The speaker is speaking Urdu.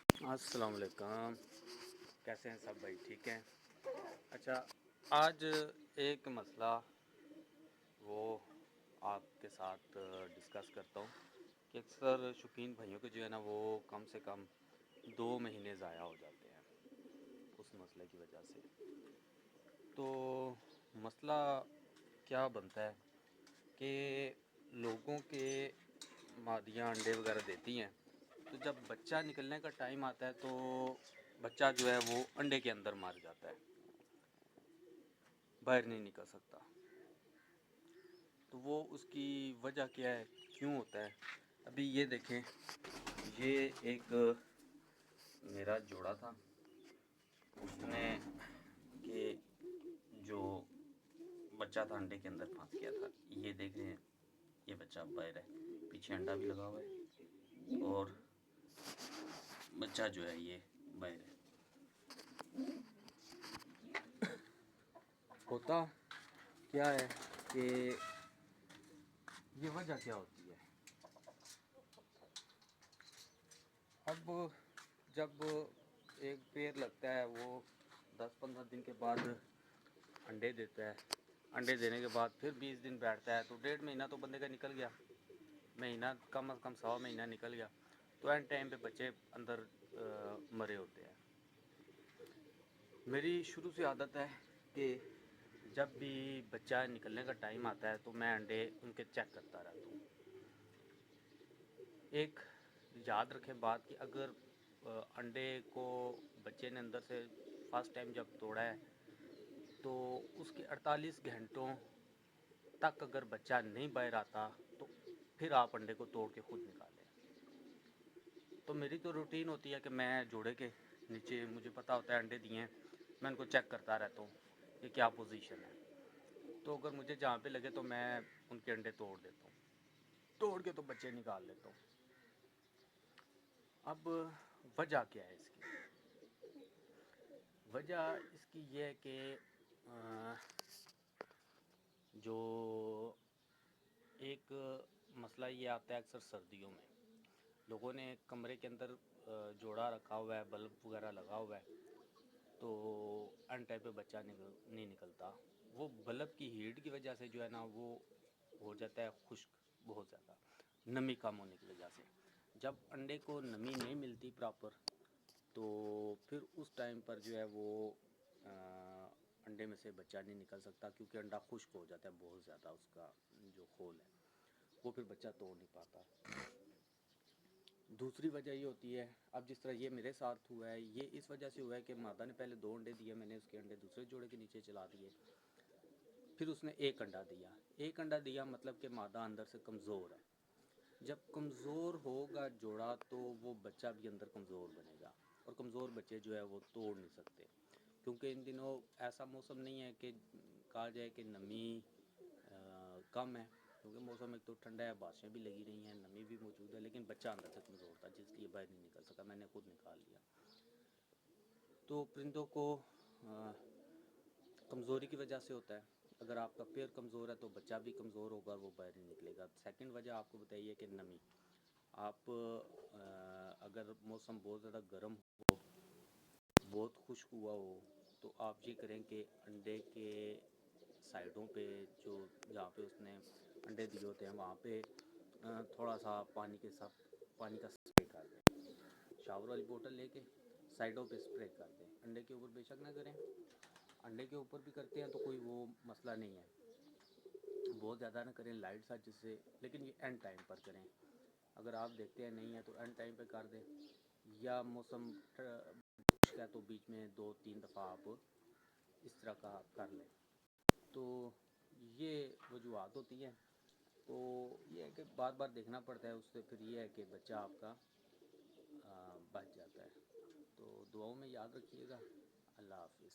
السلام علیکم، کیسے ہیں سب بھائی؟ ٹھیک ہیں؟ اچھا، آج ایک مسئلہ وہ آپ کے ساتھ ڈسکس کرتا ہوں کہ اکثر شوقین بھائیوں کے جو ہے نا وہ کم سے کم 2 مہینے ضائع ہو جاتے ہیں اس مسئلے کی وجہ سے۔ تو مسئلہ کیا بنتا ہے کہ لوگوں کے مادیاں انڈے وغیرہ دیتی ہیں، تو جب بچہ نکلنے کا ٹائم آتا ہے تو بچہ جو ہے وہ انڈے کے اندر مر جاتا ہے، باہر نہیں نکل سکتا۔ تو وہ اس کی وجہ کیا ہے، کیوں ہوتا ہے؟ ابھی یہ دیکھیں، یہ ایک میرا جوڑا تھا، اس نے کہ جو بچہ تھا انڈے کے اندر پھنس گیا تھا۔ یہ دیکھ رہے ہیں، یہ بچہ باہر ہے، پیچھے انڈا بھی لگا ہوا ہے اور بچہ جو ہے یہ باہر ہے۔ ہوتا کیا ہے کہ یہ وجہ کیا ہوتی ہے؟ اب جب ایک پیر لگتا ہے، وہ 10-15 دن کے بعد انڈے دیتا ہے، انڈے دینے کے بعد پھر 20 دن بیٹھتا ہے، تو 1.5 مہینہ تو بندے کا نکل گیا، مہینہ کم از کم 100 مہینہ نکل گیا۔ تو اینڈ ٹائم پہ بچے اندر مرے ہوتے ہیں۔ میری شروع سے عادت ہے کہ جب بھی بچہ نکلنے کا ٹائم آتا ہے تو میں انڈے ان کے چیک کرتا رہتا ہوں۔ ایک یاد رکھیں بات کہ اگر انڈے کو بچے نے اندر سے فرسٹ ٹائم جب توڑا ہے تو اس کے 48 گھنٹوں تک اگر بچہ نہیں باہر آتا تو پھر آپ انڈے کو توڑ کے خود نکالیں۔ تو میری تو روٹین ہوتی ہے کہ میں جوڑے کے نیچے، مجھے پتہ ہوتا ہے انڈے دیے ہیں، میں ان کو چیک کرتا رہتا ہوں کہ کیا پوزیشن ہے۔ تو اگر مجھے جہاں پہ لگے تو میں ان کے انڈے توڑ دیتا ہوں، توڑ کے تو بچے نکال لیتا ہوں۔ اب وجہ کیا ہے اس کی؟ وجہ اس کی یہ ہے کہ جو ایک مسئلہ یہ آتا ہے اکثر سردیوں میں، لوگوں نے کمرے کے اندر جوڑا رکھا ہوا ہے، بلب وغیرہ لگا ہوا ہے، تو ان ٹائم پہ بچہ نہیں نکلتا۔ وہ بلب کی ہیٹ کی وجہ سے جو ہے نا وہ ہو جاتا ہے خشک، بہت زیادہ نمی کم ہونے کی وجہ سے۔ جب انڈے کو نمی نہیں ملتی پراپر تو پھر اس ٹائم پر جو ہے وہ انڈے میں سے بچہ نہیں نکل سکتا، کیونکہ انڈا خشک ہو جاتا ہے بہت زیادہ، اس کا جو خول ہے وہ پھر بچہ توڑ نہیں پاتا۔ دوسری وجہ یہ ہوتی ہے، اب جس طرح یہ میرے ساتھ ہوا ہے، یہ اس وجہ سے ہوا ہے کہ مادہ نے پہلے 2 انڈے دیے، میں نے اس کے انڈے دوسرے جوڑے کے نیچے چلا دیے، پھر اس نے ایک انڈا دیا۔ ایک انڈا دیا مطلب کہ مادہ اندر سے کمزور ہے۔ جب کمزور ہوگا جوڑا تو وہ بچہ بھی اندر کمزور بنے گا، اور کمزور بچے جو ہے وہ توڑ نہیں سکتے، کیونکہ ان دنوں ایسا موسم نہیں ہے کہ کہا جائے کہ نمی کم ہے، کیونکہ موسم ایک تو ٹھنڈا ہے، بارشیں بھی لگی رہی ہیں، نمی بھی موجود ہے، لیکن بچہ اندر سے کمزور تھا جس لیے باہر نہیں نکل سکا، میں نے خود نکال لیا۔ تو پرندوں کو کمزوری کی وجہ سے ہوتا ہے، اگر آپ کا پیر کمزور ہے تو بچہ بھی کمزور ہوگا اور وہ باہر نہیں نکلے گا۔ سیکنڈ وجہ آپ کو بتائیے کہ نمی۔ آپ اگر موسم بہت زیادہ گرم ہو، بہت خشک ہوا ہو، تو آپ یہ کریں کہ انڈے کے سائڈوں پہ جو جہاں پہ اس نے انڈے دیے ہوتے ہیں وہاں پہ تھوڑا سا پانی کے ساتھ پانی کا اسپرے کر دیں، شاور والی بوٹل لے کے سائڈوں پہ اسپرے کر دیں۔ انڈے کے اوپر بے شک نہ کریں، انڈے کے اوپر بھی کرتے ہیں تو کوئی وہ مسئلہ نہیں ہے، بہت زیادہ نہ کریں، لائٹ سا جس سے، لیکن یہ اینڈ ٹائم پر کریں۔ اگر آپ دیکھتے ہیں نہیں ہے تو اینڈ ٹائم پہ کر دیں، یا موسم خشک ہے تو بیچ میں 2-3 دفعہ آپ اس طرح کا کر لیں۔ تو یہ وجوہات ہوتی ہیں۔ تو یہ ہے کہ بار بار دیکھنا پڑتا ہے، اس سے پھر یہ ہے کہ بچہ آپ کا بچ جاتا ہے۔ تو دعاؤں میں یاد رکھیے گا۔ اللہ حافظ۔